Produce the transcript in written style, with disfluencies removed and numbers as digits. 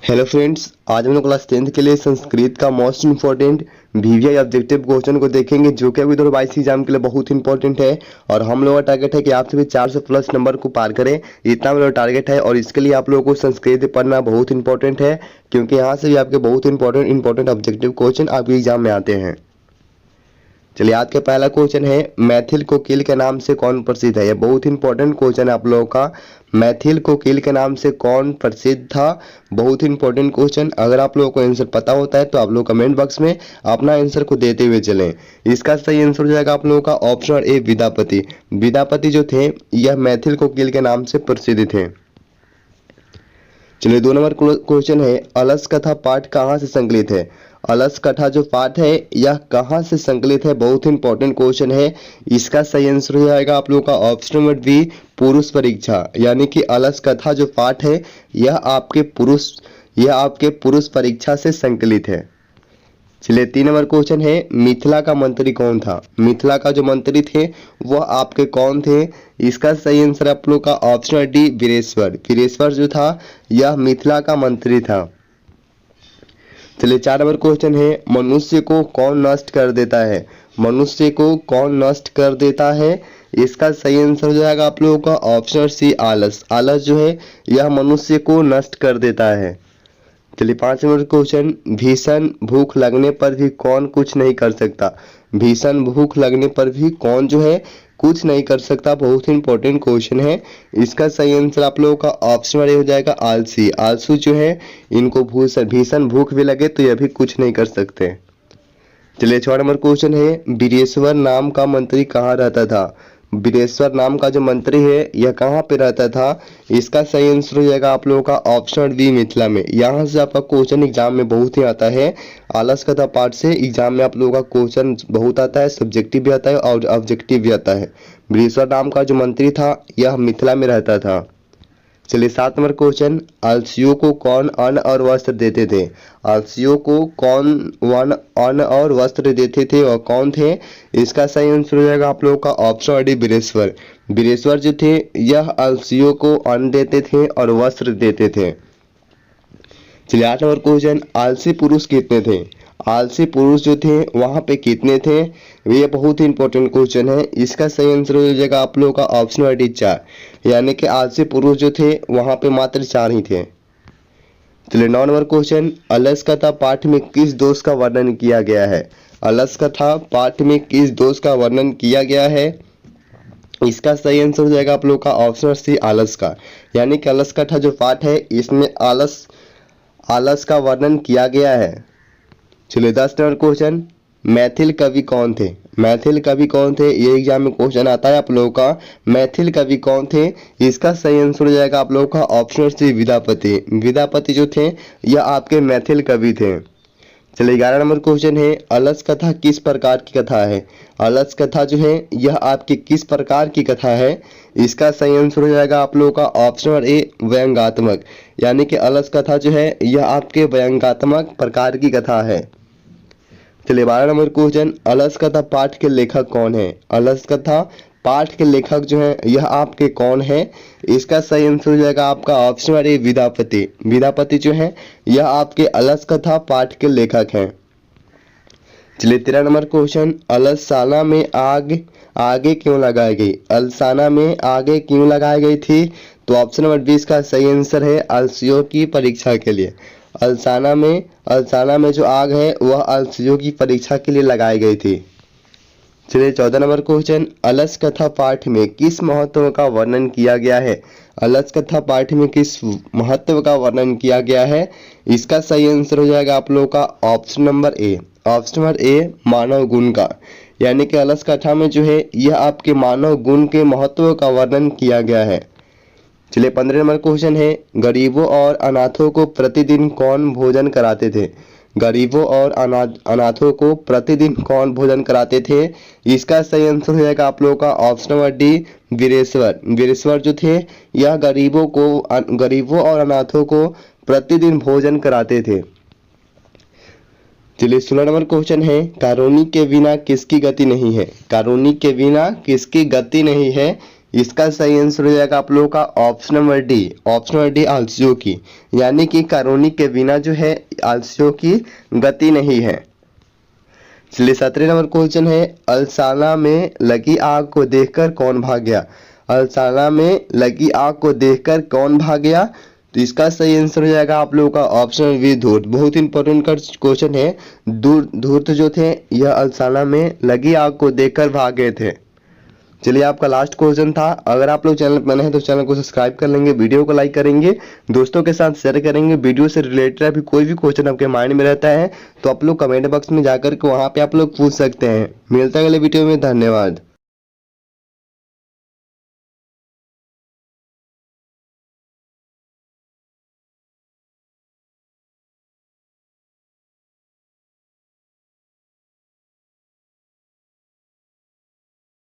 Hello friends, आज हम लोग क्लास 10th के लिए संस्कृत का most important VVI objective question को देखेंगे, जो कि अभी 2022 एग्जाम के लिए बहुत इंपॉर्टेंट है। और हम लोगों का टारगेट है कि आप सभी 400 प्लस नंबर को पार करें, इतना मेरा टारगेट है। और इसके लिए आप लोगों को संस्कृत पढ़ना बहुत इंपॉर्टेंट है, क्योंकि यहाँ से भी आपके बहुत इंपॉर्टेंट ऑब्जेक्टिव क्वेश्चन आपके एग्जाम में आते हैं। चलिए, आज का पहला क्वेश्चन है, मैथिल कोकिल के नाम से कौन प्रसिद्ध है। यह बहुत इंपॉर्टेंट क्वेश्चन है आप लोगों का। मैथिल कोकिल के नाम से कौन प्रसिद्ध था, बहुत इंपॉर्टेंट क्वेश्चन। अगर आप लोगों को आंसर पता होता है तो आप लोग कमेंट बॉक्स में अपना आंसर को देते हुए चलें। इसका सही आंसर हो जाएगा आप लोगों का ऑप्शन ए, विद्यापति। विद्यापति जो थे यह मैथिल कोकिल के नाम से प्रसिद्ध थे। चलिए, 2 नंबर क्वेश्चन है, अलस कथा पाठ कहाँ से संकलित है। अलस कथा जो पाठ है यह कहाँ से संकलित है, बहुत इंपॉर्टेंट क्वेश्चन है। इसका सही आंसर हो जाएगा आप लोगों का ऑप्शन नंबर बी, पुरुष परीक्षा। यानी कि अलस कथा जो पाठ है यह आपके पुरुष परीक्षा से संकलित है। चलिए, 3 नंबर क्वेश्चन है, मिथिला का मंत्री कौन था। मिथिला का जो मंत्री थे वह आपके कौन थे। इसका सही आंसर आप लोग का ऑप्शन डी, वीरेश्वर। वीरेश्वर जो था यह मिथिला का मंत्री था। चलिए, 4 नंबर क्वेश्चन है, मनुष्य को कौन नष्ट कर देता है। मनुष्य को कौन नष्ट कर देता है। इसका सही आंसर हो जाएगा आप लोगों का ऑप्शन सी, आलस। आलस जो है यह मनुष्य को नष्ट कर देता है। चलिए, 5 नंबर क्वेश्चन, भीषण भूख लगने पर भी कौन कुछ नहीं कर सकता। भीषण भूख लगने पर भी कौन जो है कुछ नहीं कर सकता, बहुत इंपॉर्टेंट क्वेश्चन है। इसका सही आंसर आप लोगों का ऑप्शन हो जाएगा आलसी। आलसू जो है इनको भीषण भूख भी लगे तो यह भी कुछ नहीं कर सकते। चलिए, 6 नंबर क्वेश्चन है, वीरेश्वर नाम का मंत्री कहाँ रहता था। वीरेश्वर नाम का जो मंत्री है यह कहाँ पे रहता था। इसका सही आंसर हो जाएगा आप लोगों का ऑप्शन बी, मिथिला में। यहाँ से आपका क्वेश्चन एग्जाम में बहुत ही आता है। आलस कथा पाठ से एग्जाम में आप लोगों का क्वेश्चन बहुत आता है, सब्जेक्टिव भी आता है और ऑब्जेक्टिव भी आता है। वीरेश्वर नाम का जो मंत्री था यह मिथिला में रहता था। चलिए, 7 नंबर क्वेश्चन, आलसियों को कौन अन्न और वस्त्र देते थे। आलसियों को कौन अन्न और वस्त्र देते थे और कौन थे। इसका सही आंसर हो जाएगा आप लोगों का ऑप्शन डी, वीरेश्वर। वीरेश्वर जो थे यह आलसियों को अन्न देते थे और वस्त्र देते थे। चलिए, 8 नंबर क्वेश्चन, आलसी पुरुष कितने थे। आलसी पुरुष जो थे वहां पे कितने थे। ये बहुत ही इंपॉर्टेंट क्वेश्चन है। इसका सही आंसर हो जाएगा आप लोगों का ऑप्शन डी, 4। यानी कि आलसी पुरुष जो थे वहां पे मात्र 4 ही थे। चलिए, 9 नंबर क्वेश्चन, अलस कथा पाठ में किस दोष का वर्णन किया गया है। अलस कथा पाठ में किस दोष का वर्णन किया गया है। इसका सही आंसर हो जाएगा आप लोगों का ऑप्शन सी, आलस का। यानी कि अलस कथा जो पाठ है इसमें आलस का वर्णन किया गया है। चलिए, 10 नंबर क्वेश्चन, मैथिल कवि कौन थे। मैथिल कवि कौन थे, ये एग्जाम में क्वेश्चन आता है आप लोगों का। मैथिल कवि कौन थे। इसका सही आंसर हो जाएगा आप लोगों का ऑप्शन सी, विद्यापति। विद्यापति जो थे यह आपके मैथिल कवि थे। चलिए, 11 नंबर क्वेश्चन है, अलस कथा किस प्रकार की कथा है। अलस कथा जो है यह आपकी किस प्रकार की कथा है। इसका सही आंसर हो जाएगा आप लोगों का ऑप्शन ए, व्यंग्यात्मक। यानी कि अलस कथा जो है यह आपके व्यंग्यात्मक प्रकार की कथा है। चलिए, 12 नंबर क्वेश्चन, अलस कथा पाठ के लेखक कौन है। अलस कथा पाठ के लेखक जो है यह आपके कौन है। इसका सही आंसर हो जाएगा आपका ऑप्शन ए, विद्यापति। विद्यापति जो है यह आपके अलस कथा पाठ के लेखक हैं। चलिए, 13 नंबर क्वेश्चन, अलसाना में आगे क्यों लगाई गई। अलसाना में आगे क्यों लगाई गई थी। तो ऑप्शन नंबर 20 का सही आंसर है, आलसियों की परीक्षा के लिए। अलसाना में जो आग है वह आलसियों की परीक्षा के लिए लगाई गई थी। चलिए, 14 नंबर क्वेश्चन, अलस कथा पाठ में किस महत्व का वर्णन किया गया है। अलस कथा पाठ में किस महत्व का वर्णन किया गया है। इसका सही आंसर हो जाएगा आप लोगों का option number A. Option number A, मानव गुण का। यानी कि अलस कथा में जो है यह आपके मानव गुण के महत्व का वर्णन किया गया है। चलिए, 15 नंबर क्वेश्चन है, गरीबों और अनाथों को प्रतिदिन कौन भोजन कराते थे। गरीबों और अनाथों को प्रतिदिन कौन भोजन कराते थे। इसका सही आंसर हो जाएगा आप लोगों का option number D, Veereshwar. Veereshwar जो थे यह गरीबों और अनाथों को प्रतिदिन भोजन कराते थे। चलिए, 16 नंबर क्वेश्चन है, कारुणी के बिना किसकी गति नहीं है। कारुणी के बिना किसकी गति नहीं है। इसका सही आंसर हो जाएगा आप लोगों का ऑप्शन नंबर डी आलसियों की, यानी कि कानूनी के बिना जो है आलसियों की गति नहीं है। चलिए 17 नंबर क्वेश्चन है, अलसाना में लगी आग को देखकर कौन भाग गया। अलसाना में लगी आग को देखकर कौन भाग गया, तो इसका सही आंसर हो जाएगा आप लोगों का ऑप्शन बी धूर्त। बहुत इंपॉर्टेंट क्वेश्चन है। धूर्त जो थे यह अलसाना में लगी आग को देखकर भाग गए थे। चलिए आपका लास्ट क्वेश्चन था। अगर आप लोग चैनल पर नए हैं तो चैनल को सब्सक्राइब कर लेंगे, वीडियो को लाइक करेंगे, दोस्तों के साथ शेयर करेंगे। वीडियो से रिलेटेड अभी कोई भी क्वेश्चन आपके माइंड में रहता है तो आप लोग कमेंट बॉक्स में जाकर के वहां पे आप लोग पूछ सकते हैं। मिलता है अगले वीडियो में, धन्यवाद।